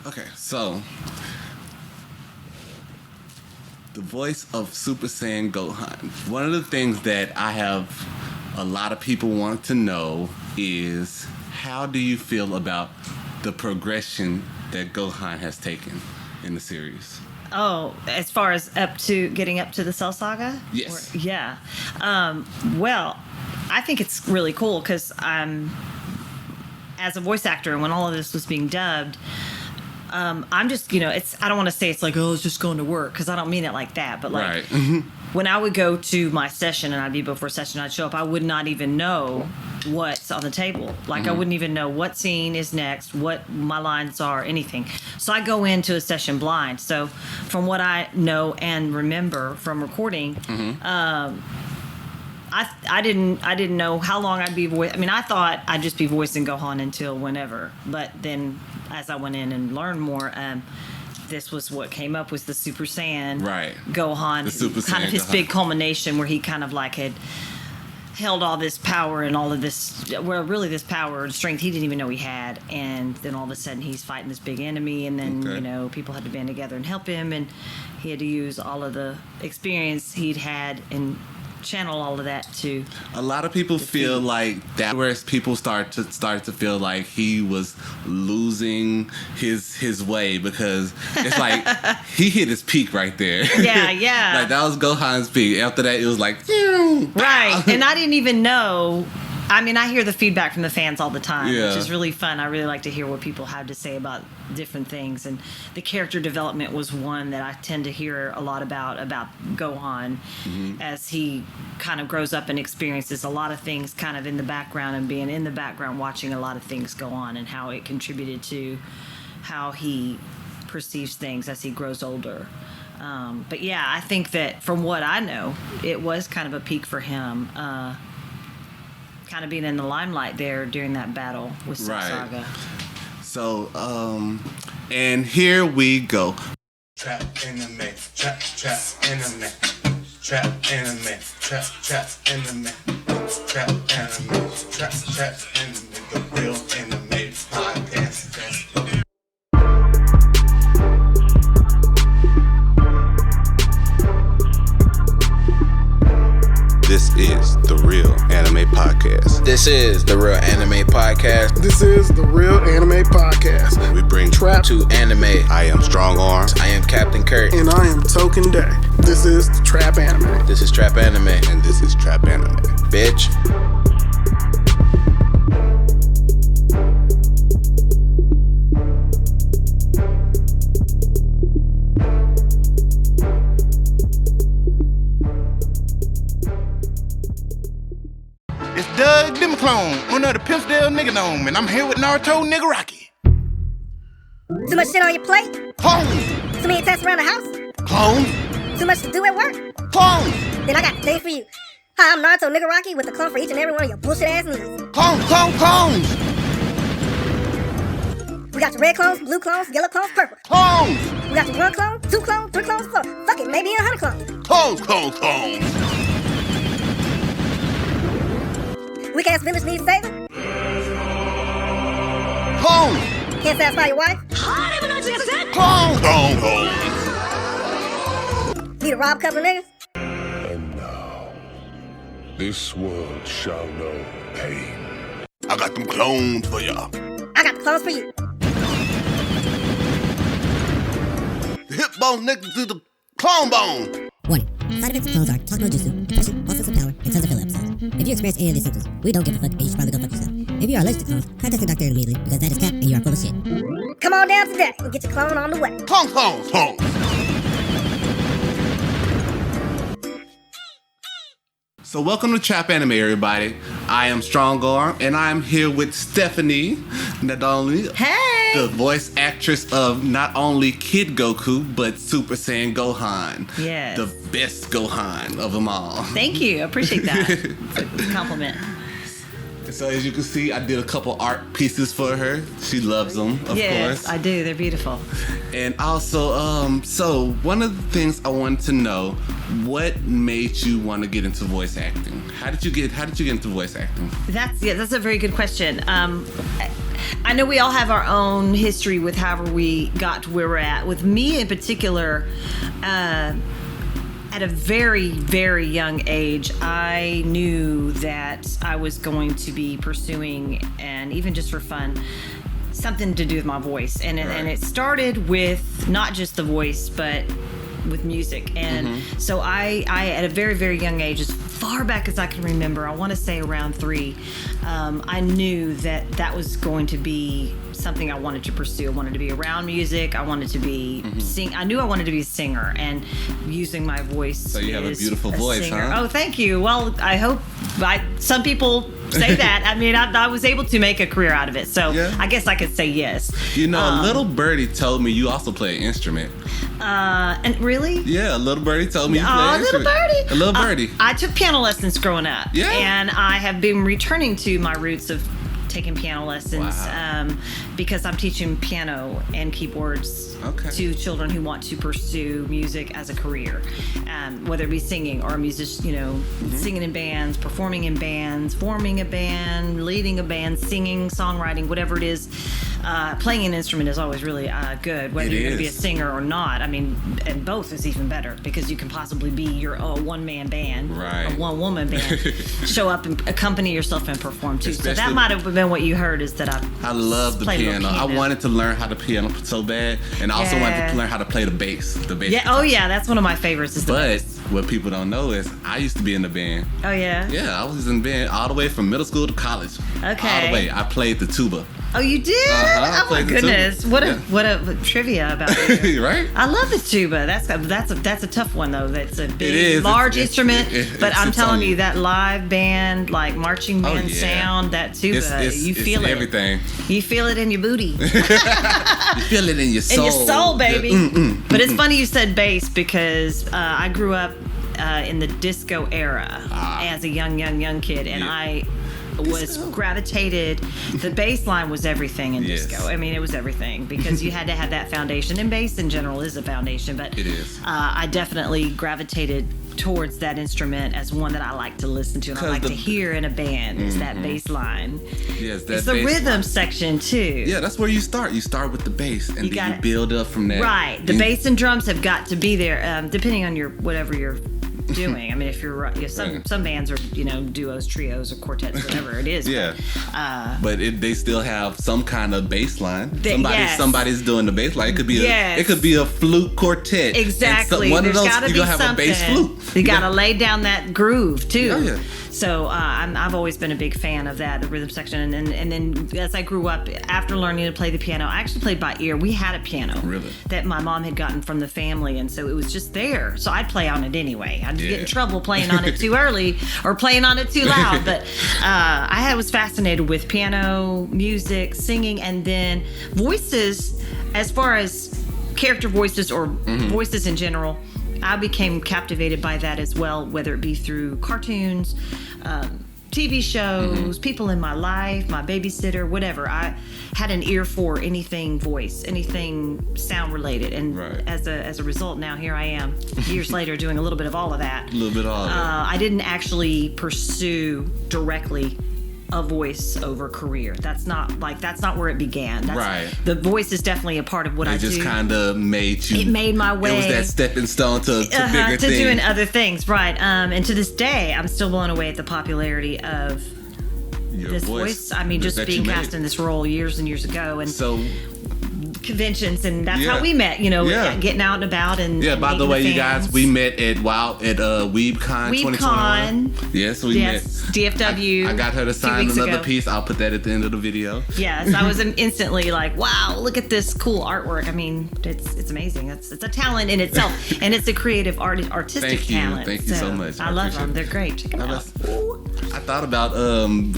Okay, so the voice of Super Saiyan Gohan. One of the things that I have a lot of people want to know is, how do you feel about the progression that Gohan has taken in the series? Oh, as far as getting up to the Cell Saga? Yes. Yeah. Well, I think it's really cool because as a voice actor, when all of this was being dubbed, I'm just, I don't want to say it's like, oh, it's just going to work, because I don't mean it like that. But like, right. When I would go to my session and I'd be before session, I'd show up, I would not even know what's on the table. Like, I wouldn't even know what scene is next, what my lines are, anything. So I go into a session blind. So from what I know and remember from recording, I didn't know how long I'd be voicing. I mean, I thought I'd just be voicing Gohan until whenever. But then as I went in and learned more, this was what came up, was the Super Saiyan Gohan. The Super kind Saiyan of his Gohan. big culmination where he kind of like had held all this power and all of this, well, really this power and strength he didn't even know he had. And then all of a sudden he's fighting this big enemy, and then, people had to band together and help him, and he had to use all of the experience he'd had and channel all of that to. A lot of people feel like that, whereas people start to feel like he was losing his way, because it's like he hit his peak right there. Yeah. Like, that was Gohan's peak. After that, it was like, right. And I didn't even know. I mean, I hear the feedback from the fans all the time, which is really fun. I really like to hear what people have to say about different things. And the character development was one that I tend to hear a lot about Gohan, as he kind of grows up and experiences a lot of things kind of in the background, and being in the background watching a lot of things go on, and how it contributed to how he perceives things as he grows older. But yeah, I think that from what I know, it was kind of a peak for him. Kind of being in the limelight there during that battle with Cell Saga. So, and here we go. Trap enemy, trap enemy, trap enemy, trap enemy, trap enemy, trap enemy, the real enemy podcast. This is the Real Anime Podcast. This is the Real Anime Podcast. This is the Real Anime Podcast. We bring trap to anime. I am Strongarm. I am Captain Kurt. And I am Token Day. This is the Trap Anime. This is Trap Anime. And this is Trap Anime. Bitch. It's Doug Demaclone, owner of the Pimpsdale Nigga Gnome, and I'm here with Naruto Nigga Rocky. Too much shit on your plate? Clones! Too many tasks around the house? Clones! Too much to do at work? Clones! Then I got the thing for you. Hi, I'm Naruto Nigga Rocky with a clone for each and every one of your bullshit ass needs. Clones! We got your red clones, blue clones, yellow clones, purple. Clones! We got your 1 clone, 2 clones, 3 clones, 4. Fuck it, maybe 100 clones. Clones! Weak ass village needs saving? Clones! Can't satisfy your wife? Clones! Need a rob couple of niggas? And now, this world shall know pain. I got them clones for y'all. I got the clones for you. The hip bone next to the clone bone. Warning. Side effects of clones are toxic jutsu, depression, loss of power, and tons of filler episodes. If you experience any of these symptoms, we don't give a fuck, and you should probably go fuck yourself. If you are allergic to clones, contact your doctor immediately, because that is cap and you are full of shit. Come on down today and get your clone on the way. Clones! So welcome to Trap Anime, everybody. I am Strongarm, and I'm here with Stephanie Nadolny. Hey! The voice actress of not only Kid Goku, but Super Saiyan Gohan. Yes. The best Gohan of them all. Thank you. I appreciate that. It's a compliment. So as you can see, I did a couple art pieces for her. She loves them, of course. Yes, I do. They're beautiful. And also, so one of the things I wanted to know, what made you want to get into voice acting? How did you get into voice acting? That's a very good question. I know we all have our own history with however we got to where we're at. With me in particular, at a very, very young age, I knew that I was going to be pursuing, and even just for fun, something to do with my voice. And it started with not just the voice, but with music. And so I at a very, very young age, as far back as I can remember, I want to say around 3, I knew that was going to be something I wanted to pursue. I wanted to be around music. I wanted to be I knew I wanted to be a singer, and using my voice. So you have a beautiful voice, singer. huh? Oh, thank you. Well, I hope some people say that. I mean, I was able to make a career out of it, so I guess I could say yes. You know, a little birdie told me you also play an instrument. And really? Yeah, a little birdie told me you play an instrument. A little birdie. I took piano lessons growing up. Yeah. And I have been returning to my roots of taking piano lessons because I'm teaching piano and keyboards to children who want to pursue music as a career, whether it be singing or singing in bands, performing in bands, forming a band, leading a band, singing, songwriting, whatever it is. Playing an instrument is always really good, whether you're going to be a singer or not. I mean, and both is even better, because you can possibly be your one-man band, a one-woman band, show up and accompany yourself and perform too. So that might have been what you heard, is that I love the piano. I wanted to learn how to piano so bad, and I also wanted to learn how to play the bass. Yeah, that's one of my favorites. Is the bass. What people don't know is I used to be in the band. Oh yeah? Yeah, I was in the band all the way from middle school to college. Okay. All the way. I played the tuba. Oh, you did? Oh my goodness! What a trivia about it. Right? I love the tuba. That's a tough one though. That's a big, large instrument. But I'm telling you, that live band, like marching band sound, that tuba, you feel it. Everything. You feel it in your booty. You feel it in your soul. In your soul, baby. But it's funny you said bass, because I grew up in the disco era as a young kid, and I was gravitated. The bass line was everything in disco. I mean, it was everything, because you had to have that foundation, and bass in general is a foundation, but it is. I definitely gravitated towards that instrument as one that I like to listen to and I like to hear in a band, is that bass line. Yes, that it's the rhythm section too. Yeah, that's where you start. You start with the bass, and then you build up from there. Right. The bass and drums have got to be there, depending on whatever you're doing. I mean, if you're some bands are duos, trios, or quartets, whatever it is. But they still have some kind of bass line. Somebody's doing the bass line. It could be a flute quartet. Exactly. One There's of those gotta you're be gonna have something. a bass flute. You gotta lay down that groove too. Oh, yeah. So I've always been a big fan of that, the rhythm section. And then as I grew up, after learning to play the piano, I actually played by ear. We had a piano that my mom had gotten from the family, and so it was just there. So I'd play on it anyway. I'd get in trouble playing on it too early or playing on it too loud. But I was fascinated with piano, music, singing, and then voices. As far as character voices or voices in general, I became captivated by that as well, whether it be through cartoons, TV shows, people in my life, my babysitter, whatever. I had an ear for anything voice, anything sound related, and as a result, now here I am, years later, doing a little bit of all of that. I didn't actually pursue directly a voice-over career. That's not where it began. The voice is definitely a part of what I do. It just kind of made you. It made my way. It was that stepping stone to bigger things. To doing other things, right. And to this day, I'm still blown away at the popularity of this voice. I mean, just being cast in this role years and years ago. And so conventions, and that's how we met, getting out and about. And by the way, you guys, we met at WeebCon 2021. Yes, we met. DFW. I got her to sign another piece. I'll put that at the end of the video. Yes, I was instantly like, wow, look at this cool artwork. I mean, it's amazing. It's a talent in itself, and it's a creative artistic talent. Thank you so much. I love them. They're great. Check them out. I thought about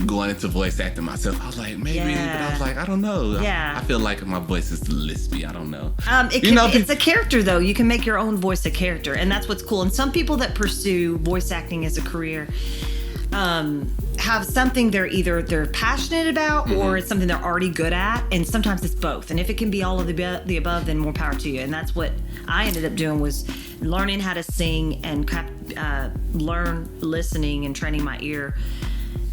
going into voice acting myself. I was like, maybe, but I was like, I don't know. I feel like my voice is lispy. I don't know. It's a character, though. You can make your own voice a character, and that's what's cool. And some people that pursue voice acting as a career have something they're passionate about, or it's something they're already good at, and sometimes it's both. And if it can be all of the above, then more power to you. And that's what I ended up doing, was learning how to sing and learn listening and training my ear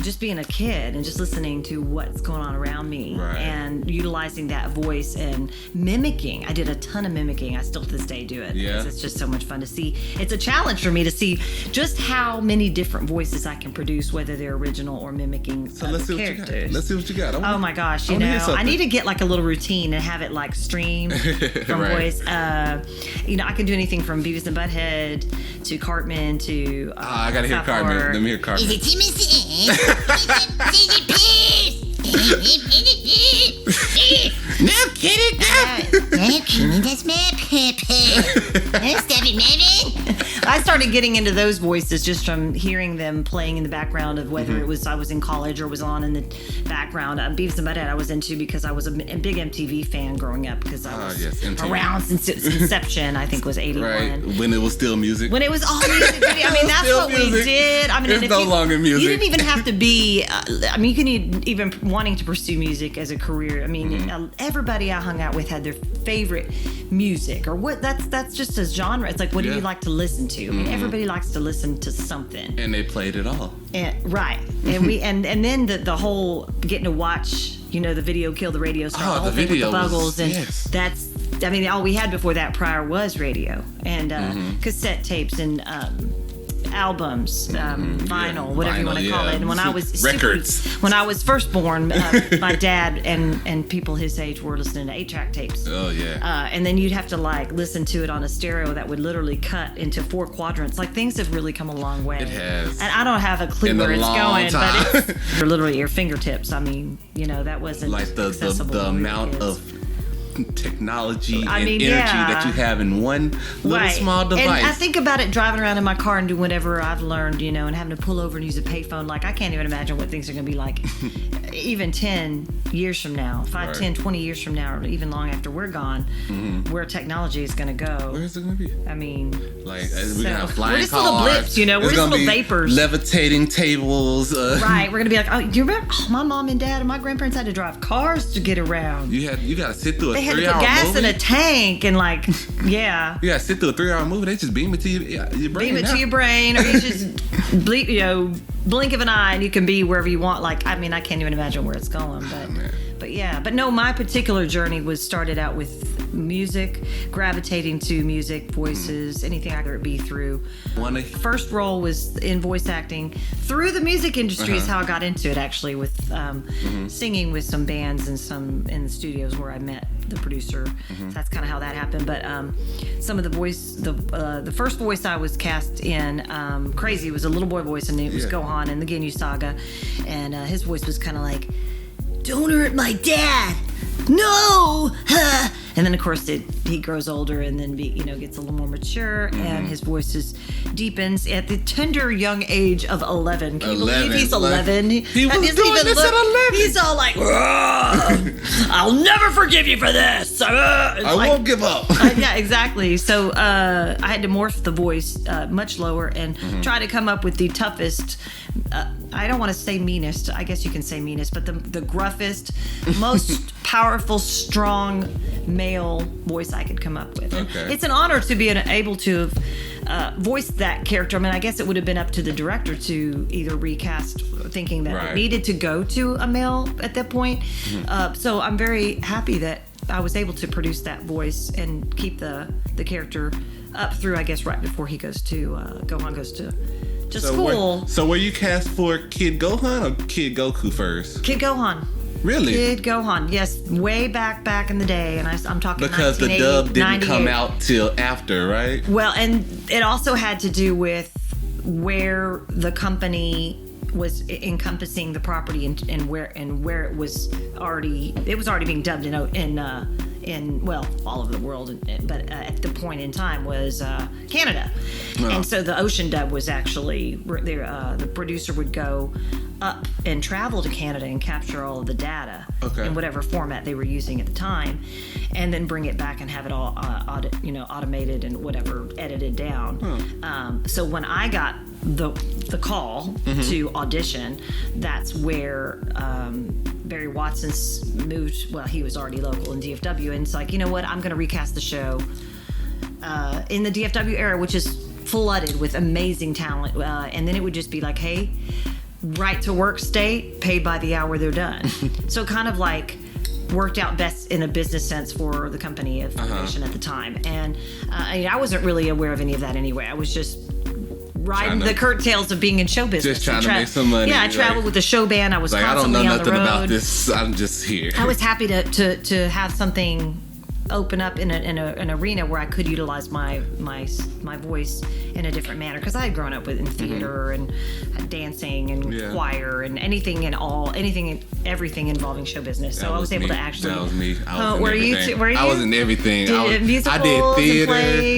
just being a kid and just listening to what's going on around me and utilizing that voice and mimicking. I did a ton of mimicking. I still to this day do it. Yeah. It's just so much fun to see. It's a challenge for me to see just how many different voices I can produce, whether they're original or mimicking let's see characters. What you got. Let's see what you got. Oh my gosh, I need to get like a little routine and have it like stream from voice. I can do anything from Beavis and Butthead to Cartman to I gotta hear Cartman. Let me hear Cartman. No kidding, no kidding, that's my pepper. Stop it, Marvin. I started getting into those voices just from hearing them playing in the background of whether it was I was in college or was on in the background. Beavis and Butthead I was into because I was a big MTV fan growing up because I was around since its inception. I think was 81. Right, when it was still music. When it was all music video. I mean, that's what music. we did. I mean, it's no longer music. You didn't even have to be. You can even wanting to pursue music as a career. I mean, everybody I hung out with had their favorite music or what. That's just a genre. It's like, what do you like to listen to? I mean, everybody likes to listen to something. And they played it all. Right. And we and then the whole getting to watch, the video Kill the Radio Star, the whole thing with the Buggles, that's. I mean, all we had before that prior was radio and cassette tapes and albums, vinyl, whatever you want to call it. And when I was when I was first born, my dad and people his age were listening to 8-track tapes. Oh yeah. And then you'd have to like listen to it on a stereo that would literally cut into 4 quadrants. Like things have really come a long way. It has. And I don't have a clue where it's going, but it's literally your fingertips. I mean, that wasn't like the amount of technology and energy yeah. that you have in one little small device. And I think about it driving around in my car and doing whatever I've learned, you know, and having to pull over and use a payphone. Like, I can't even imagine what things are going to be like even 10 years from now, 5, 10, 20 years from now, or even long after we're gone, where technology is going to go. Where is it going to be? I mean, like, we're going to have flying we're just cars. Little blips, you know, we're just little vapors. Levitating tables. Right. We're going to be like, oh, do you remember? Oh, my mom and dad and my grandparents had to drive cars to get around. You got to sit through a 3-hour movie. They had to put gas in a tank and like, yeah. You got to sit through a 3-hour movie. They just beam it to your brain. Beam it to your brain, or you just blink of an eye and you can be wherever you want. Like, I mean, I can't even imagine where it's going, but yeah. But no, my particular journey started out with music, gravitating to music, voices, anything I could be through. First role was in voice acting through the music industry is how I got into it, actually, with singing with some bands and some in the studios where I met the producer. So that's kind of how that happened. But some of the voice, the first voice I was cast in, Crazy, was a little boy voice, and it was Gohan in the Ginyu Saga, and his voice was kind of like, "Don't hurt my dad, no!" And then of course he grows older and then gets a little more mature, and his voice deepens at the tender young age of 11. Can you believe he's 11? He was doing this at 11. He's all like, "I'll never forgive you for this. I won't give up." Yeah, exactly. So I had to morph the voice much lower and try to come up with the toughest. I don't want to say meanest. I guess you can say meanest, but the gruffest, most powerful, strong male voice I could come up with. Okay. It's an honor to be able to voice that character. I mean, I guess it would have been up to the director to either recast, thinking that it needed to go to a male at that point. So I'm very happy that I was able to produce that voice and keep the character up through, I guess, right before he goes to Gohan goes to school. So were you cast for Kid Gohan or Kid Goku first? Kid Gohan. Really? Kid Gohan, yes, way back in the day, and I'm talking because the dub didn't come out till after, right? Well, and it also had to do with where the company was encompassing the property and where it was already being dubbed in all over the world, but at the point in time was Canada. And so the ocean dub was actually the producer would go up and travel to Canada and capture all of the data in whatever format they were using at the time, and then bring it back and have it all automated and whatever edited down. So when I got the call to audition, that's where Barry Watson moved. Well, he was already local in DFW, and it's like, you know what, I'm going to recast the show in the DFW era, which is flooded with amazing talent, and then it would just be like, hey, right to work state, paid by the hour they're done. So kind of like worked out best in a business sense for the company of Filmation at the time. And I wasn't really aware of any of that anyway. I was just riding the curtails of being in show business. Just trying to make some money. Yeah, I traveled with the show band. I was constantly on the road. I don't know nothing about this. I'm just here. I was happy to have something open up in an arena where I could utilize my voice in a different manner, because I had grown up in theater and dancing and choir and everything involving show business. So I was able to actually. That was me. Were you? I was in everything. Musicals, I did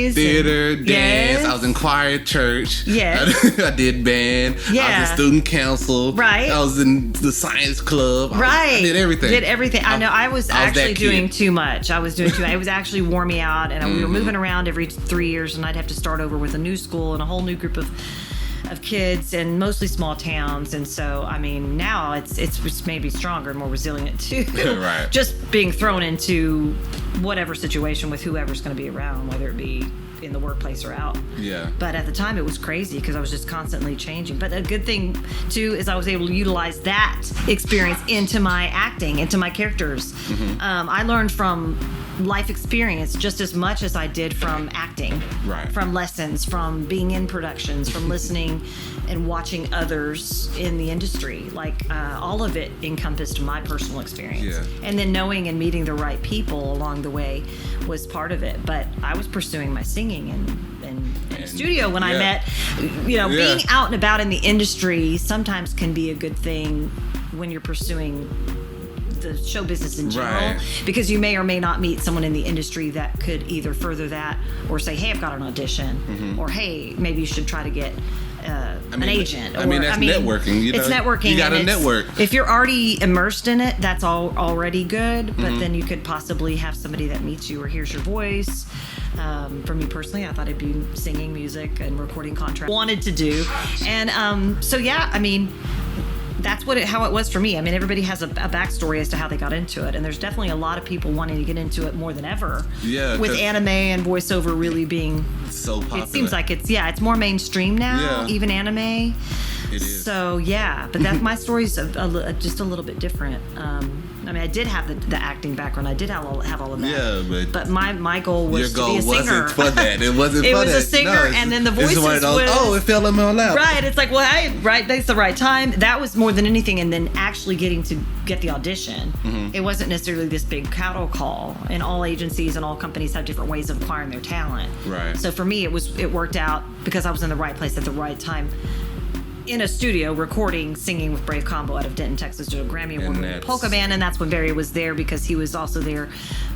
theater, dance. Yes. I was in choir, church. Yes. I did band. Yeah. I was in student council. Right. I was in the science club. Right. I did everything. I know. I was actually doing too much. It was actually wore me out, and we were moving around every 3 years, and I'd have to start over with a new school and a whole new group of kids, and mostly small towns. And so, I mean, now it's maybe stronger and more resilient too. Right. Just being thrown into whatever situation with whoever's going to be around, whether it be in the workplace or out. Yeah. But at the time it was crazy because I was just constantly changing. But a good thing too is I was able to utilize that experience into my acting, into my characters. I learned from life experience just as much as I did from acting. Right. From lessons, from being in productions, from listening and watching others in the industry. Like all of it encompassed my personal experience. Yeah. And then knowing and meeting the right people along the way was part of it. But I was pursuing my singing in the studio when I met, being out and about in the industry sometimes can be a good thing when you're pursuing the show business in general, because you may or may not meet someone in the industry that could either further that or say, hey, I've got an audition, or hey, maybe you should try to get an agent. That's networking. It's networking. You got to network. If you're already immersed in it, that's already good. But then you could possibly have somebody that meets you or hears your voice. For me personally, I thought I'd be singing, music, and recording contracts. Wanted to do, and that's how it was for me. I mean, everybody has a backstory as to how they got into it, and there's definitely a lot of people wanting to get into it more than ever. Yeah. With anime and voiceover really being so popular. It seems like it's more mainstream now. Even anime. It is. So but that my story's just a little bit different. I did have the acting background. I did have all of that. Yeah, but my goal was to be a singer. Your goal wasn't for that. It wasn't for that. It was a singer, and then the voices was... it fell in my lap. Right. It's like, that's the right time. That was more than anything, and then actually getting to get the audition. It wasn't necessarily this big cattle call, and all agencies and all companies have different ways of acquiring their talent. Right. So for me, it worked out because I was in the right place at the right time. In a studio recording, singing with Brave Combo out of Denton, Texas, to a Grammy Award-winning polka band, and that's when Barry was there because he was also there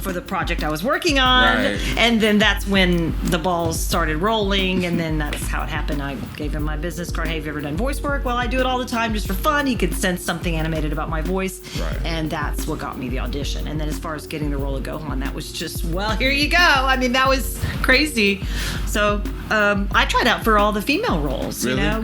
for the project I was working on. Right. And then that's when the balls started rolling, and then that's how it happened. I gave him my business card. Hey, have you ever done voice work? Well, I do it all the time just for fun. He could sense something animated about my voice, and that's what got me the audition. And then as far as getting the role of Gohan, that was just, well, here you go. I mean, that was crazy. So I tried out for all the female roles. Really? Yeah.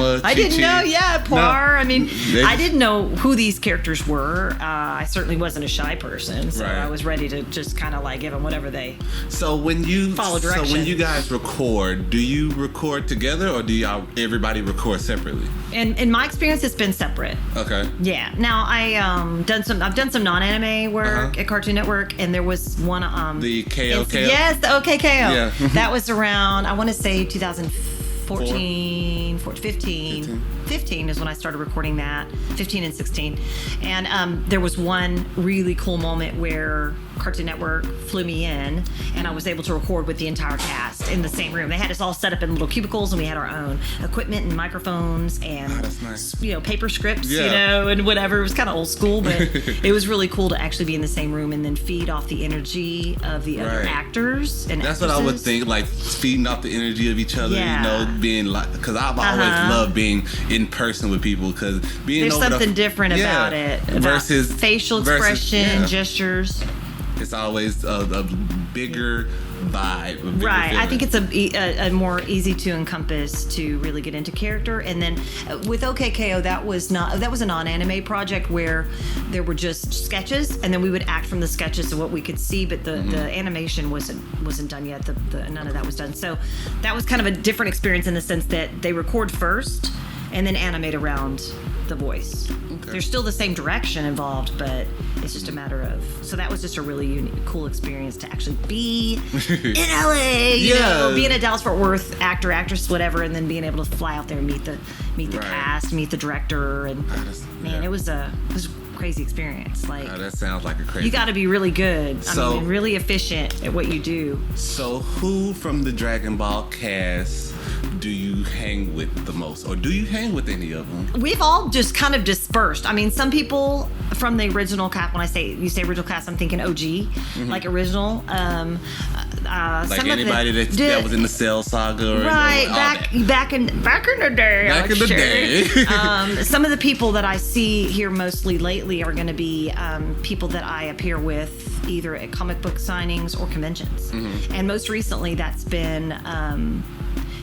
Like I didn't know. Yeah, Poir. No. I didn't know who these characters were. I certainly wasn't a shy person, so I was ready to just kind of like give them whatever they. So when you follow direction. So when you guys record, do you record together or do everybody record separately? In my experience, it's been separate. Okay. Yeah. Now I've done some non-anime work at Cartoon Network, and there was one the KOKO. Yes, the OKKO. Yeah. That was around, I want to say 2015 is when I started recording that, 15 and 16. And there was one really cool moment where Cartoon Network flew me in, and I was able to record with the entire cast in the same room. They had us all set up in little cubicles, and we had our own equipment and microphones and paper scripts, and whatever. It was kind of old school, but it was really cool to actually be in the same room and then feed off the energy of the other actors and that's actresses. What I would think, like feeding off the energy of each other, being like, because I've always loved being in person with people, because being there's something different about it, versus facial expression, gestures. It's always a bigger vibe, right? Feeling. I think it's a more easy to encompass to really get into character. And then with OKKO, that was a non-anime project where there were just sketches, and then we would act from the sketches of what we could see, but the animation wasn't done yet. None of that was done. So that was kind of a different experience in the sense that they record first, and then animate around the voice. Okay. There's still the same direction involved, but it's just a matter of. So that was just a really cool experience to actually be in LA. You know, being a Dallas-Fort Worth actor, actress, whatever, and then being able to fly out there and meet the cast, meet the director, and it was a crazy experience. Like that sounds like a crazy. You got to be really good. I mean, really efficient at what you do. So, who from the Dragon Ball cast do you hang with the most, or do you hang with any of them? We've all just kind of dispersed. I mean, some people from the original cast. When you say original cast, I'm thinking OG, like original. Like some anybody that was in the Cell Saga, right? Back in the day. Back in the day. Some of the people that I see here mostly lately are going to be people that I appear with either at comic book signings or conventions. And most recently, that's been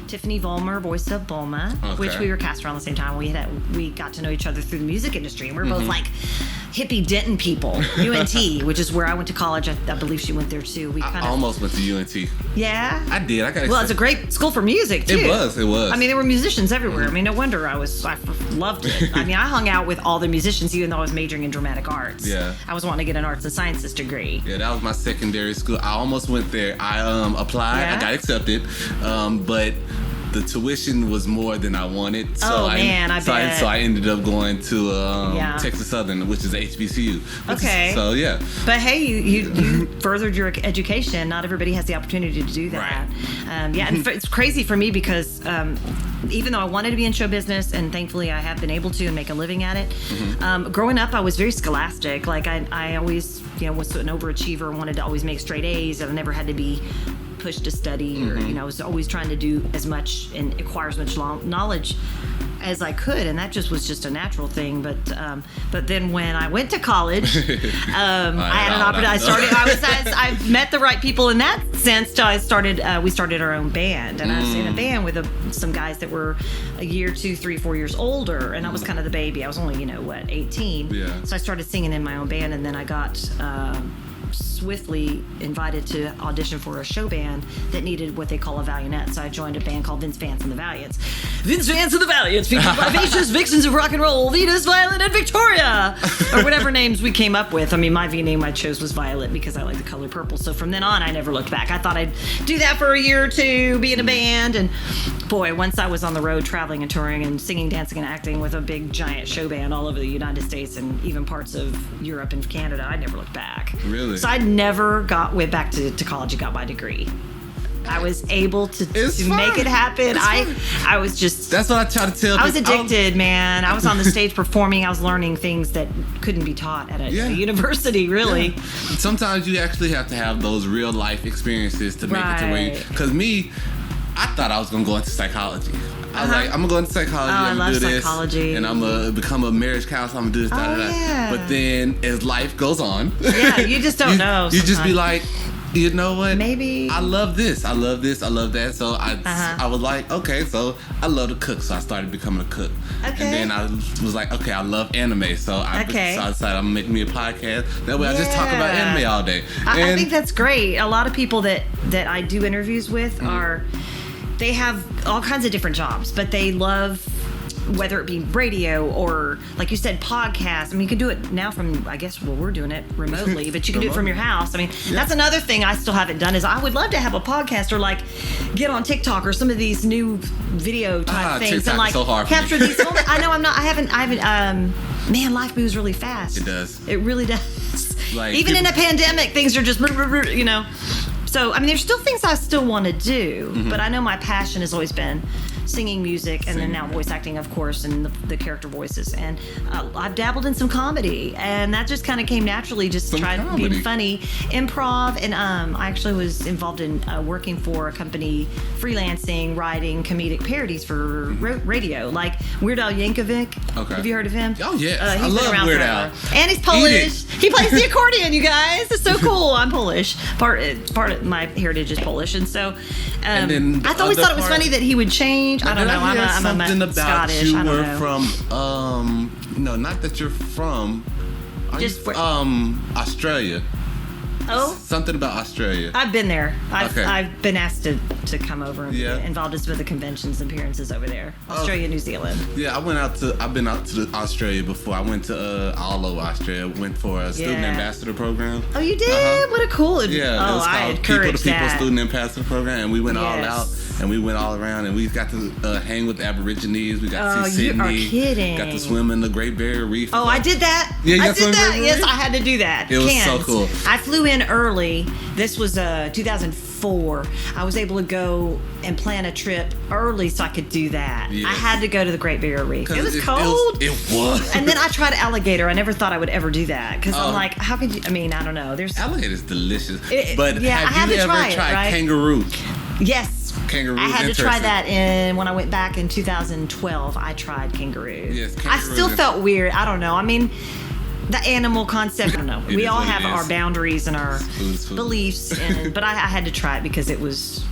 Tiffany Vollmer, voice of Bulma, which we were cast around the same time. We got to know each other through the music industry, and we're both like hippie Denton people. UNT, which is where I went to college. I believe she went there too. I almost went to UNT. Yeah, I did. Well, it's a great school for music too. It was. I mean, there were musicians everywhere. I mean, no wonder I loved it. I mean, I hung out with all the musicians, even though I was majoring in dramatic arts. Yeah, I was wanting to get an arts and sciences degree. Yeah, that was my secondary school. I almost went there. I applied. Yeah? I got accepted, but the tuition was more than I wanted. So I bet. So I ended up going to Texas Southern, which is HBCU. Okay. But hey, you furthered your education. Not everybody has the opportunity to do that. Right. And it's crazy for me because even though I wanted to be in show business, and thankfully I have been able to and make a living at it, growing up I was very scholastic. Like I always, was an overachiever, wanted to always make straight A's, and I never had to be pushed to study or I was always trying to do as much and acquire as much knowledge as I could, and that just was just a natural thing. But then when I went to college, I had an opportunity. I met the right people in that sense. Till we started our own band, and I was in a band with some guys that were a year, 2, 3, 4 years older, and I was kind of the baby. I was only 18. Yeah. So I started singing in my own band, and then I got swiftly invited to audition for a show band that needed what they call a Valianette. So I joined a band called Vince Vance and the Valiants. Vince Vance and the Valiants, featured vivacious vixens of rock and roll, Venus, Violet, and Victoria, or whatever names we came up with. I mean, my V name I chose was Violet because I like the color purple. So from then on, I never looked back. I thought I'd do that for a year or two, be in a band, and boy, once I was on the road traveling and touring and singing, dancing, and acting with a big giant show band all over the United States and even parts of Europe and Canada, I never looked back. Really? So I never went back to college and got my degree. I was able to make it happen. I was just... That's what I try to tell people. I was addicted, man. I was on the stage performing. I was learning things that couldn't be taught at a university, really. Yeah. Sometimes you actually have to have those real life experiences to make it to where you... Because I thought I was going to go into psychology. I was like, I'm going to go into psychology. I'm going to do this. Psychology. And I'm going to become a marriage counselor. I'm going to do this, Yeah. But then as life goes on... Yeah, you just don't know. You just be like... You know what? Maybe. I love this. I love this. I love that. So I was like, okay, so I love to cook. So I started becoming a cook. Okay. And then I was like, okay, I love anime. So I decided I'm going to make me a podcast. That way I just talk about anime all day. I think that's great. A lot of people that I do interviews with they have all kinds of different jobs, but they love, whether it be radio or, like you said, podcasts. I mean, you can do it now from, I guess, we're doing it remotely, but you can do it from your house. I mean, that's another thing I still haven't done is I would love to have a podcast or like get on TikTok or some of these new video type things TikTok and like so hard capture these moments. I know I haven't, man, life moves really fast. It does. It really does. Like, even in a pandemic, things are just, So, I mean, there's still things I still want to do, but I know my passion has always been singing music and then now voice acting, of course, and the character voices. And I've dabbled in some comedy, and that just kind of came naturally, just trying being funny. Improv, and I actually was involved in working for a company, freelancing, writing comedic parodies for radio, like Weird Al Yankovic. Okay. Have you heard of him? Oh, yes. He's I love been around Weird forever. Al. And he's Polish. He plays the accordion, you guys. It's so cool. I'm Polish. Part of my heritage is Polish, and so I always thought it was funny that he would change. I don't know. I'm a Scottish. You I don't were know. from no, not that you're from. Are Just you, Australia. Oh, something about Australia. I've been there. Okay. I've been asked to come over and Yeah. be involved in some of the conventions and appearances over there. Australia, New Zealand. Yeah, I've been out to Australia before. I went to all over Australia. Went for a student ambassador program. Oh, you did? What a cool. Yeah, oh, it was I called encourage People to People that. Student Ambassador Program, and we went all Yes. out and we went all around, and we got to hang with the Aborigines. We got to see you Sydney. are kidding. Got to swim in the Great Barrier Reef. Oh, I did that. Yeah, you I got to did swim in that. the Great Yes, Barrier? I had to do that. It was so Cairns. cool. I flew in early. This was 2004. I was able to go and plan a trip early so I could do that. Yes. I had to go to the Great Barrier Reef. It was It cold. was. And then I tried alligator. I never thought I would ever do that because I'm Oh. like, how could you? I mean, I don't know. There's Alligator's delicious. It- But yeah, I have had you to ever try it, tried right? kangaroo? yes. Kangaroo's I had to try interesting. that when I went back in 2012. I tried kangaroo. Yes, I kangaroo still is- felt weird. I don't know. I mean, the animal concept. I don't know. It We is all what it have is. our boundaries and our Food is food. beliefs, but I had to try it because it was,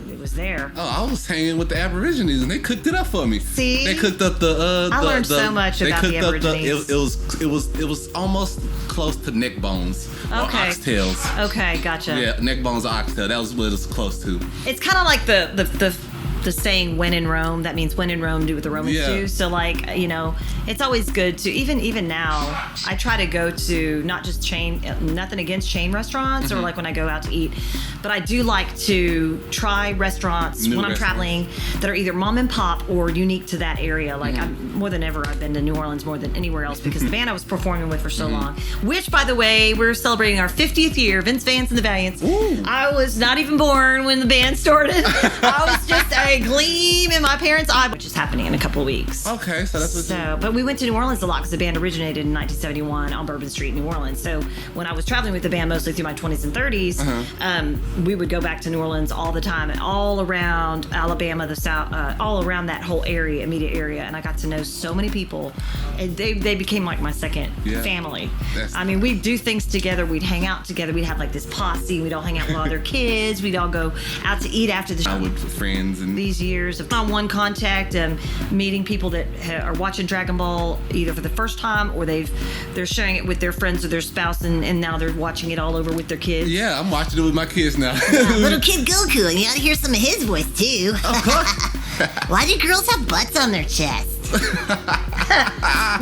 it was there. Oh, I was hanging with the Aborigines and they cooked it up for me. See? They cooked up the. I learned so much they about the cooked up Aborigines. It was almost close to neck bones or Okay. oxtails. Okay, gotcha. Yeah, neck bones or oxtail. That was what it was close to. It's kind of like the saying "when in Rome." That means when in Rome, do what the Romans Yeah. do. So like, it's always good to even now. I try to go to not just chain. Nothing against chain restaurants or like when I go out to eat, but I do like to try restaurants New when I'm restaurants. traveling that are either mom and pop or unique to that area. Like I'm more than ever, I've been to New Orleans more than anywhere else because the band I was performing with for so long. Which, by the way, we're celebrating our 50th year. Vince Vance and the Valiants. Ooh. I was not even born when the band started. I was just a gleam in my parents' eye, which is happening in a couple of weeks. Okay, so that's what. So, but we went to New Orleans a lot because the band originated in 1971 on Bourbon Street, New Orleans. So when I was traveling with the band mostly through my 20s and 30s, we would go back to New Orleans all the time, and all around Alabama, the South, all around that whole area, immediate area. And I got to know so many people, and they became like my second family. I mean, we'd do things together. We'd hang out together. We'd have like this posse. We'd all hang out with other kids. We'd all go out to eat after the show. I would for friends and These years of one-on-one contact, meeting people that are watching Dragon Ball either for the first time or they're sharing it with their friends or their spouse, and now they're watching it all over with their kids. Yeah, I'm watching it with my kids now. Little kid Goku, and you gotta hear some of his voice too. Of course. Why do girls have butts on their chest?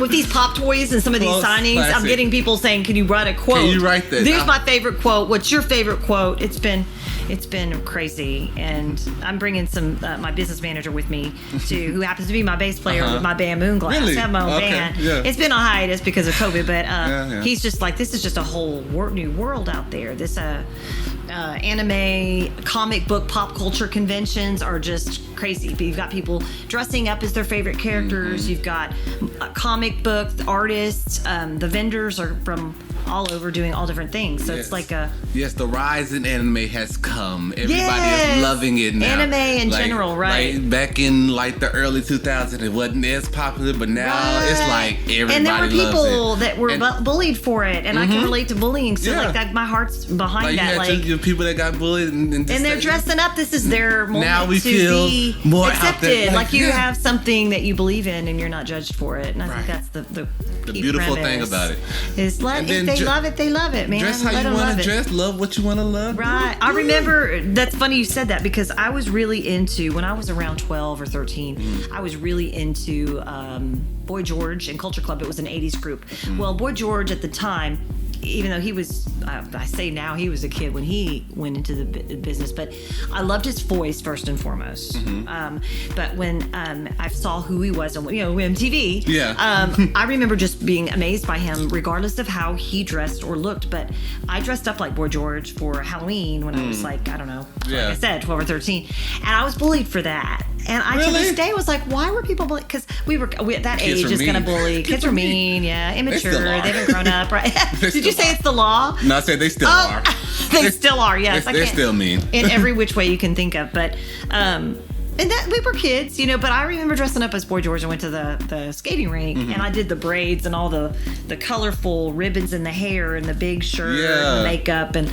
With these pop toys and some of these Close signings, I'm classic. getting people saying, "Can you write a quote?" Can you write that? There's my favorite quote. What's your favorite quote? It's been crazy, and I'm bringing some my business manager with me too, who happens to be my bass player with my band Moonglass. Really? I have my own Okay, band. yeah. It's been on hiatus because of COVID, but yeah. he's just like, this is just a whole new world out there. This anime, comic book, pop culture conventions are just crazy. But you've got people dressing up as their favorite characters. You've got comic book artists. The vendors are from all over doing all different things. So it's like a Yes, the rise in anime has come. Everybody Yes! is loving it now. Anime in general, right. Like back in like the early 2000s, it wasn't as popular, but now it's like everybody and there were people loves it. that were And- bullied for it, and I can relate to bullying. So Yeah. like that, my heart's behind Like you that. had Like, your people that got bullied, and they're dressing up. This is their moment Now we to feel be more out accepted. there. Like you Yeah. have something that you believe in, and you're not judged for it. And I think that's the key beautiful thing premise. about it. Is And if then they love it, they love it, man. Dress how Let you them want love to it. dress, love what you want to love. Right. I remember, that's funny you said that because I was really into, when I was around 12 or 13, I was really into Boy George and Culture Club. It was an 80s group. Well, Boy George at the time, even though he was, I say now he was a kid when he went into the business, but I loved his voice first and foremost. But when I saw who he was on, MTV, I remember just being amazed by him, regardless of how he dressed or looked. But I dressed up like Boy George for Halloween when I was like, I don't know, like I said, 12 or 13, and I I was bullied for that. And I to this day was like, why were people bullied? Because we at that Kids age were is going to mean. bully. Kids are mean, yeah, immature. still are. They haven't grown up, right? They Did you still say are. it's the law? No, I said they still are. They still are, yes. They're still mean. In every which way you can think of. But, and that we were kids, but I remember dressing up as Boy George and went to the skating rink, and I did the braids and all the colorful ribbons in the hair and the big shirt and the makeup and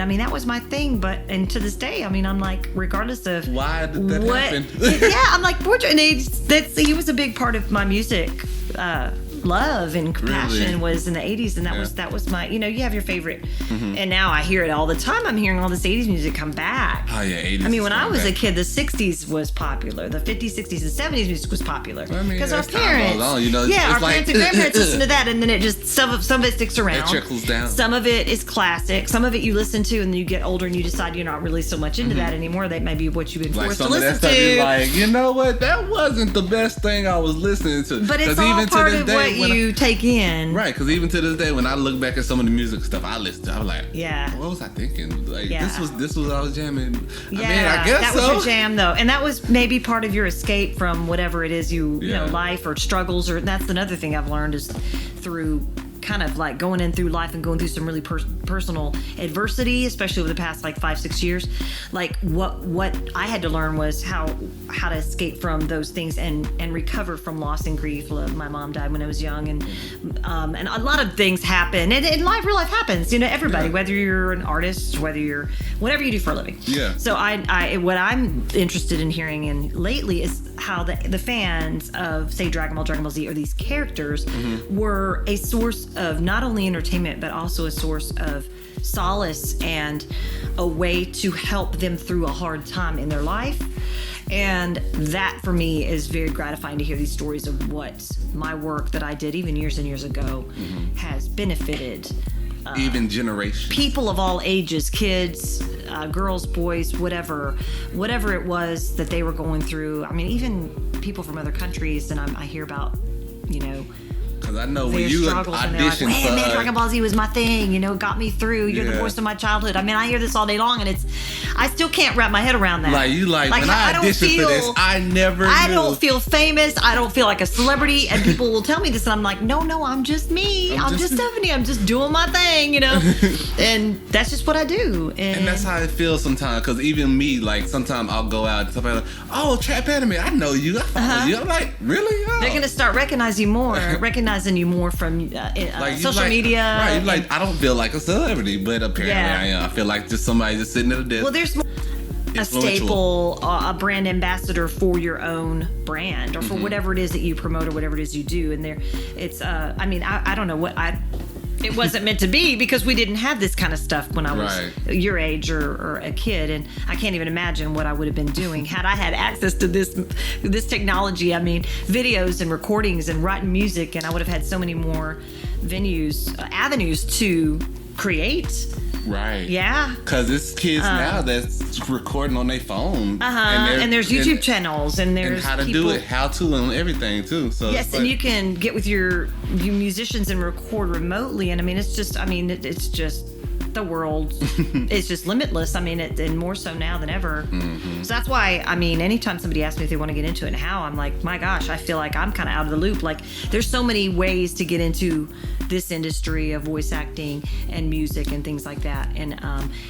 I mean that was my thing. And to this day, I mean, I'm like, regardless of why did that happen? yeah, I'm like Boy George, and he was a big part of my music love and passion was in the 80s, and that was my, you have your favorite, and now I hear it all the time. I'm hearing all this 80s music come back. Oh yeah, 80s. I mean, when I was a kid, the 60s was popular. The 50s, 60s, and 70s music was popular because our parents, our parents and grandparents listen to that, and then it just some of it sticks around. It trickles down. Some of it is classic. Some of it you listen to, and then you get older and you decide you're not really so much into that anymore. That may be what you've been forced to listen to. Like, you know what? That wasn't the best thing I was listening to. But it's all part of what you take in. Right, because even to this day, when I look back at some of the music stuff I listened to, I'm like, what was I thinking? Like, this was what I was jamming. Yeah, I mean, I guess that was your jam, though. And that was maybe part of your escape from whatever it is you know, life or struggles. Or that's another thing I've learned is through kind of like going in through life and going through some really personal adversity, especially over the past like 5-6 years. Like what I had to learn was how to escape from those things and recover from loss and grief. My mom died when I was young, and a lot of things happen, and real life happens. Everybody, whether you're an artist, whatever you do for a living. Yeah. So I what I'm interested in hearing in lately is how the fans of, say, Dragon Ball Z, or these characters were a source of not only entertainment but also a source of solace and a way to help them through a hard time in their life. And that for me is very gratifying to hear these stories of what my work that I did even years and years ago has benefited even generations, people of all ages, kids, girls, boys, whatever it was that they were going through. I mean, even people from other countries, and I hear about, because I know when you auditioned like, man, Dragon Ball Z was my thing, got me through. You're the voice of my childhood. I mean, I hear this all day long, and I still can't wrap my head around that. Like when I auditioned for this, I don't feel famous. I don't feel like a celebrity, and people will tell me this, and I'm like, no, I'm just me. I'm just Stephanie. I'm just doing my thing, and that's just what I do. And that's how it feels sometimes, because even me, like, sometimes I'll go out and somebody like, oh, Trap Anime, I know you. I follow you. I'm like, really? Oh. They're going to start recognizing you more from social media. Right, like, I don't feel like a celebrity, but apparently I am. I feel like just somebody just sitting at a desk. Well, there's a staple, a brand ambassador for your own brand, or for whatever it is that you promote, or whatever it is you do. And I don't know what it wasn't meant to be, because we didn't have this kind of stuff when I was your age or a kid, and I can't even imagine what I would have been doing had I had access to this technology. I mean, videos and recordings and writing music, and I would have had so many more avenues to create. Right. Yeah. Because it's kids now that's recording on their phone. And there's YouTube channels, and there's how to do it, how to, and everything too. So yes, and you can get with your musicians and record remotely. And it's just the world is just limitless. And more so now than ever. So that's why, anytime somebody asks me if they want to get into it and how, I'm like, my gosh, I feel like I'm kind of out of the loop. Like, there's so many ways to get into this industry of voice acting and music and things like that. And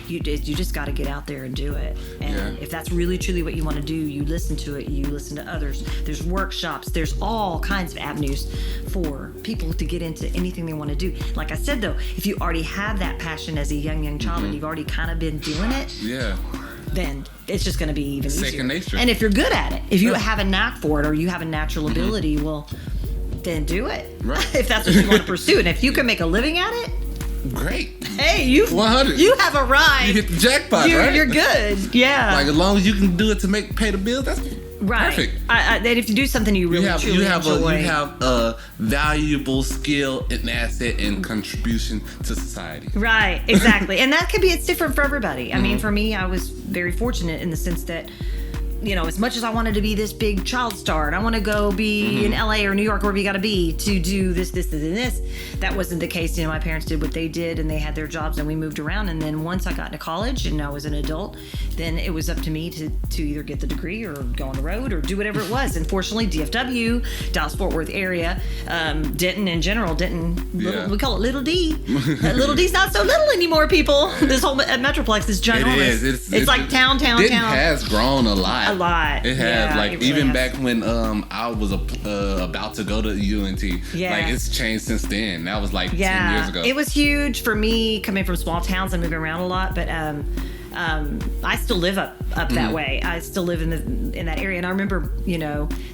you just got to get out there and do it. And if that's really truly what you want to do, you listen to it, you listen to others. There's workshops, there's all kinds of avenues for people to get into anything they want to do. Like I said, though, if you already have that passion as a young child and you've already kind of been doing it, then it's just going to be even easier. Second nature. And if you're good at it, if you have a knack for it, or you have a natural ability, well, then do it. Right. If that's what you want to pursue. And if you can make a living at it, great. Hey, you 100. You have a ride. You hit the jackpot, right? You're good. Yeah. Like, as long as you can do it to pay the bills, that's perfect. And if you do something you really truly enjoy. You have a valuable skill and asset and contribution to society. Right, exactly. And that could be, it's different for everybody. I mean, for me, I was very fortunate in the sense that, as much as I wanted to be this big child star, and I want to go be in LA or New York, wherever you got to be to do this, and this, that wasn't the case. My parents did what they did, and they had their jobs, and we moved around. And then once I got into college and I was an adult, then it was up to me to either get the degree or go on the road or do whatever it was. And fortunately, DFW, Dallas-Fort Worth area, Denton in general, we call it Little D. Little D's not so little anymore, people. This whole Metroplex is ginormous. It is. It's like town. Denton has grown a lot. A lot. It has, it really even has. Back when I was about to go to UNT. Like, it's changed since then. That was 10 years ago. It was huge for me coming from small towns and moving around a lot, but I still live up that way. I still live in that area, and I remember,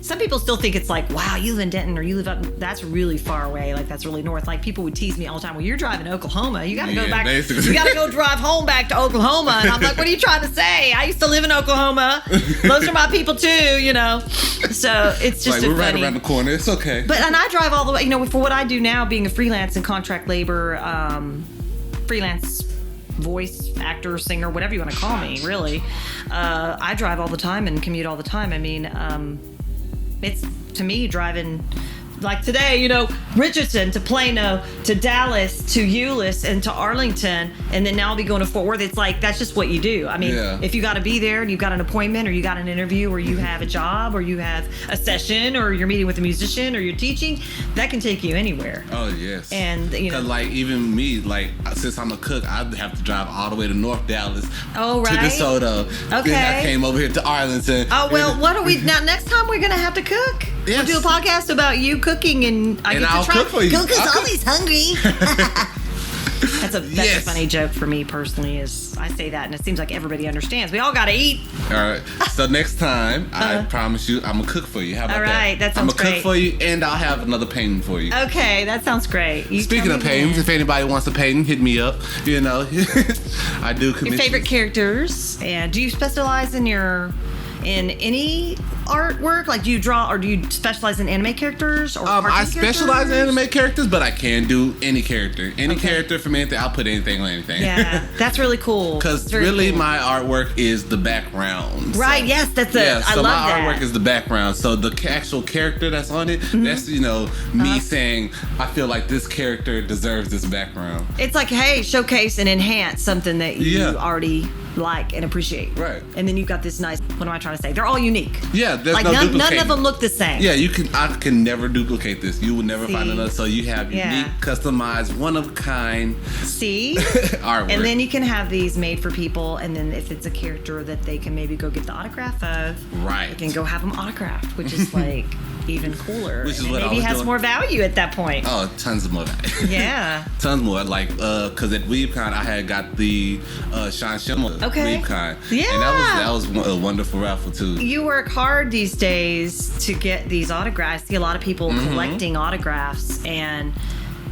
some people still think it's like, wow, you live in Denton or you live up. That's really far away. Like that's really north. Like people would tease me all the time. Well, you're driving to Oklahoma. You got to go back. Basically. You got to go drive home back to Oklahoma. And I'm like, what are you trying to say? I used to live in Oklahoma. Those are my people too. So it's just we're right around the corner. It's okay. And I drive all the way. For what I do now, being a freelance and contract labor, freelance voice actor, singer, whatever you want to call me, really. I drive all the time and commute all the time. I mean, it's, to me, driving, like today, Richardson to Plano to Dallas to Euless and to Arlington, and then now I'll be going to Fort Worth. It's like, that's just what you do. I mean, if you got to be there and you've got an appointment or you got an interview or you have a job or you have a session or you're meeting with a musician or you're teaching, that can take you anywhere. Oh, yes. And, Because, even me, since I'm a cook, I'd have to drive all the way to North Dallas to DeSoto. Okay. Then I came over here to Arlington. Oh, well, what are we, now next time we're going to have to cook? Yes. We'll do a podcast about you cooking and I get I'll to try. cook for you. Goku's always hungry. That's a funny joke for me personally. Is I say that and it seems like everybody understands. We all got to eat. All right. So next time, I promise you, I'm gonna cook for you. How about that? All right, that sounds I'm gonna great. cook for you, and I'll have another painting for you. Okay, that sounds great. Speaking of paintings, if anybody wants a painting, hit me up. I do commission. Your favorite characters, and do you specialize in any artwork? Like, do you draw or do you specialize in anime characters or I specialize in anime characters, but I can do any character. Any character from anything. I'll put anything on anything. Yeah, that's really cool. Because really, my artwork is the background. Right, yes, that's it. I so love that. my artwork is the background. So the actual character that's on it, that's, me saying, I feel like this character deserves this background. It's like, hey, showcase and enhance something that you already like and appreciate. Right. And then you've got this nice, what am I trying to say? They're all unique. Yeah, there's like no none duplicating. of them look the same. Yeah, I can never duplicate this. You will never find another. So you have unique, customized, one of a kind. See? artwork. And then you can have these made for people, and then if it's a character that they can maybe go get the autograph of, right, you can go have them autographed, which is like even cooler. Which is and what maybe I was has doing. more value at that point. Oh, tons of more value. Yeah. Tons more. Like, because at WeebCon I had got the Sean Schindler WeebCon. Yeah. And that was a wonderful raffle too. You work hard these days to get these autographs. I see a lot of people collecting autographs, and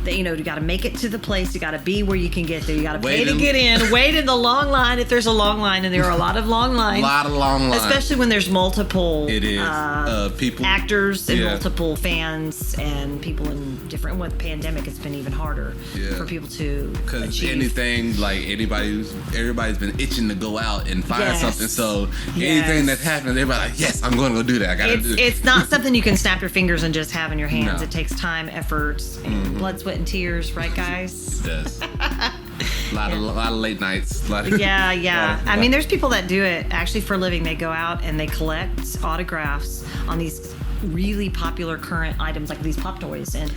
you got to make it to the place. You got to be where you can get there. You got to pay to get in. Wait in the long line if there's a long line, and there are a lot of long lines. A lot of long lines. Especially when there's multiple. It is. People, actors and multiple fans and people in different. With the pandemic, it's been even harder for people to achieve. Anything like everybody's been itching to go out and find something. So anything that's happening, everybody's like, yes, I'm going to go do that. I got to do it. It's not something you can snap your fingers and just have in your hands. No. It takes time, effort, and blood, sweat, and tears, right, guys? It does. A lot of late nights. Yeah. I mean, there's people that do it actually for a living. They go out and they collect autographs on these really popular current items like these pop toys and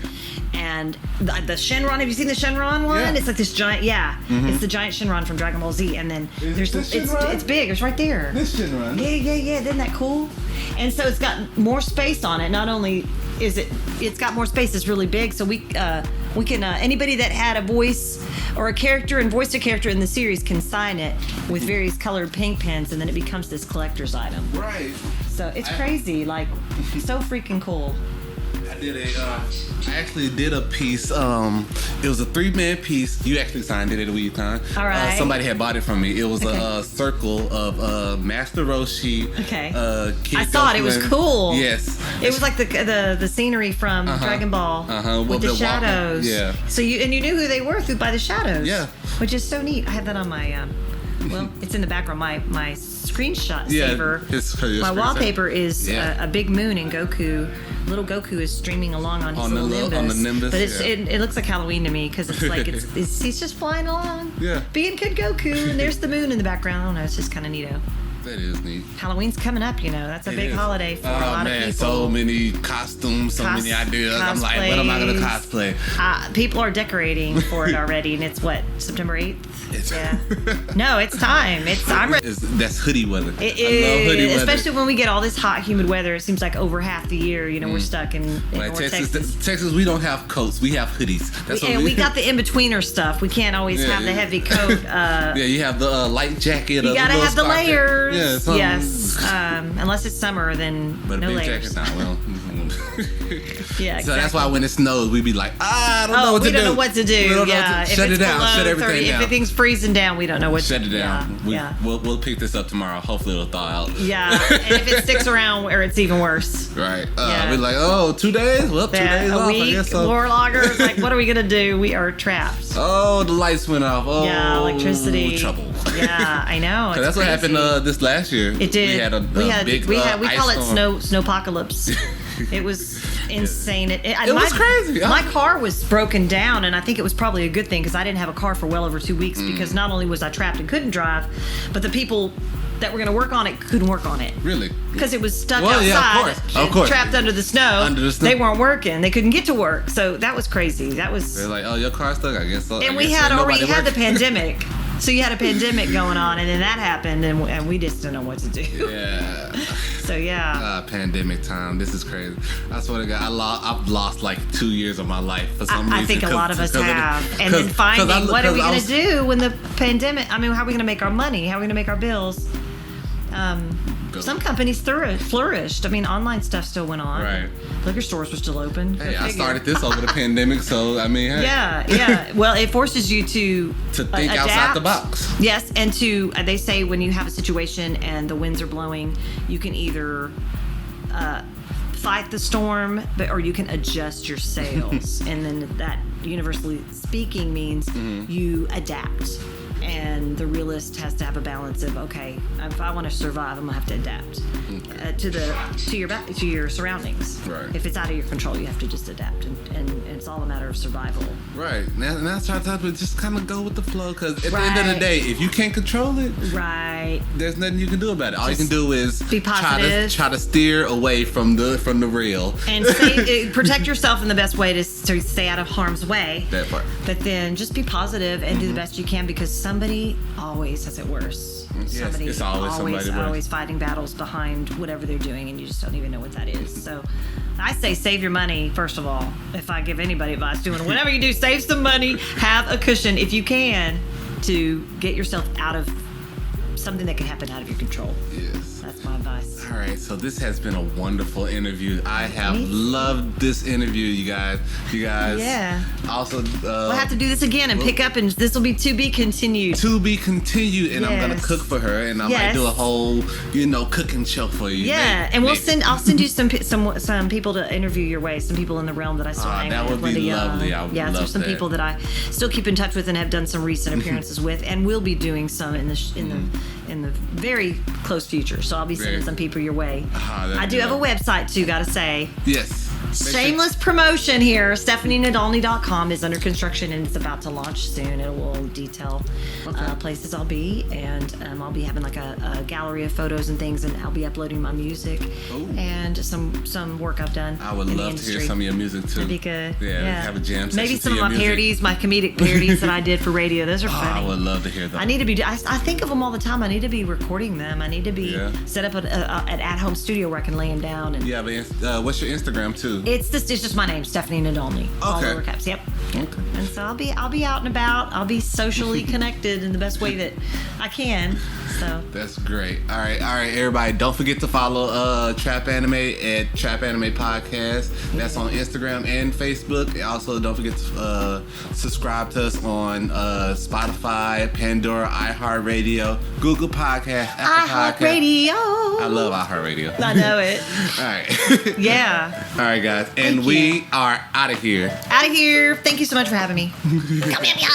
the Shenron. Have you seen the Shenron one? Yeah. It's like this giant. It's the giant Shenron from Dragon Ball Z, and then it's big. It's right there. This Shenron. Yeah. Isn't that cool? And so it's got more space on it. Not only is it's got more space. It's really big. So we can anybody that had a voice or a character and voiced a character in the series can sign it with various colored pink pens, and then it becomes this collector's item. Right. So it's crazy, like so freaking cool. I actually did a piece. It was a 3-man piece. You actually signed it at WeebCon. All right. Somebody had bought it from me. It was a circle of Master Roshi. Okay. Kid I saw Goku, it. It was cool. Yes. It was like the scenery from Dragon Ball with the shadows. Yeah. So you knew who they were by the shadows. Yeah. Which is so neat. I have that on my it's in the background. My screenshot saver. My wallpaper is a big moon and Goku. Little Goku is streaming along on his little Nimbus. On the Nimbus. But it looks like Halloween to me because it's like he's just flying along. Yeah. Being Kid Goku, and there's the moon in the background. I don't know, it's just kind of neato. That is neat. Halloween's coming up, That's a big holiday for a lot of people. So many costumes, so many ideas. I'm like, what am I going to cosplay? People are decorating for it already, and it's what, September 8th? No, it's time. I'm ready. That's hoodie weather. It is, I love hoodie weather. Especially when we get all this hot, humid weather. It seems like over half the year, we're stuck in North Texas. Texas, we don't have coats. We have hoodies. We got the in-betweener stuff. We can't always have the heavy coat. You have the light jacket. You gotta have the layers. Yes. Unless it's summer, then but no a big layers. Jacket, well. Yeah, exactly. So that's why when it snows, we be like, I don't know what to do. We don't know what to do. Shut it down. Shut everything down. If everything's freezing down, we don't know what to do. Shut it down. We'll pick this up tomorrow. Hopefully it'll thaw out. Yeah, and if it sticks around, where it's even worse. Right. We're like, 2 days? Well, 2 days off, week, I guess so. War loggers, like, what are we going to do? We are trapped. Oh, the lights went off. Oh, yeah, electricity. Trouble. Yeah, I know. That's what happened this last year. It did. We had a big we ice call it storm. snowpocalypse. It was insane. It was crazy. My car was broken down, and I think it was probably a good thing because I didn't have a car for well over 2 weeks because not only was I trapped and couldn't drive, but the people that were going to work on it couldn't work on it. Really? Because it was stuck outside, of course. trapped under the snow. They weren't working. They couldn't get to work. So that was crazy. They're like, your car's stuck? I guess so. And we had already had the pandemic. So you had a pandemic going on, and then that happened, and we just didn't know what to do. Yeah. So yeah. Pandemic time. This is crazy. I swear to God, I've lost like 2 years of my life for some reason. I think a lot of us have. And then finding what are we going to do when the pandemic? I mean, how are we going to make our money? How are we going to make our bills? Some companies flourished. I mean, online stuff still went on. Right. Liquor stores were still open. Hey, I started this over the pandemic, so I mean, hey. Yeah. Well, it forces you to think adapt. Outside the box. Yes, and they say when you have a situation and the winds are blowing, you can either fight the storm, or you can adjust your sails, and then that, universally speaking, means you adapt. And the realist has to have a balance of, okay, if I want to survive, I'm gonna have to adapt to your surroundings. Right. If it's out of your control, you have to just adapt, and it's all a matter of survival. Right. Now that's our time to just kind of go with the flow, because at the end of the day, if you can't control it, there's nothing you can do about it. All you can do is be positive. Try to steer away from the rail and protect yourself in the best way to stay out of harm's way. That part. But then just be positive and do the best you can, because somebody always has it worse. Yes, it's always fighting battles behind whatever they're doing, and you just don't even know what that is. So I say save your money, first of all. If I give anybody advice, doing whatever you do, save some money, have a cushion if you can, to get yourself out of something that can happen out of your control. Yes. That's my advice. All right, so this has been a wonderful interview. I have loved this interview, you guys. Yeah. Also, we'll have to do this again and pick up, and this will be to be continued. To be continued, and I'm gonna cook for her, and I might do a whole, cooking show for you. Yeah, and I'll send you some people to interview your way. Some people in the realm that I still hang with. That would be lovely. I would love there's some people that I still keep in touch with and have done some recent appearances with, and will be doing some in the very close future. So I'll be sending some people your way. I do have a website too, gotta say. Yes. Shameless promotion here. StephanieNadolny.com is under construction, and it's about to launch soon. It will detail places I'll be, and I'll be having like a gallery of photos and things, and I'll be uploading my music and some work I've done. I would love to hear some of your music too. That'd be good. Yeah. Have a jam session. Maybe some of my parodies, my comedic parodies that I did for radio. Those are funny. I would love to hear them. I need to be. I think of them all the time. I need to be recording them. I need to be set up an at-home studio where I can lay them down. And but what's your Instagram too? It's just my name, Stephanie Nadolny. All lower caps. Yep. Okay. And so I'll be out and about. I'll be socially connected in the best way that I can. So that's great. All right, everybody. Don't forget to follow Trap Anime at Trap Anime Podcast. That's on Instagram and Facebook. Also, don't forget to subscribe to us on Spotify, Pandora, iHeartRadio, Google Podcast, Apple Podcast. iHeartRadio. I love iHeartRadio. I know it. All right. Yeah. All right, guys. And we are out of here. Out of here. Thank you so much for having me. Come here.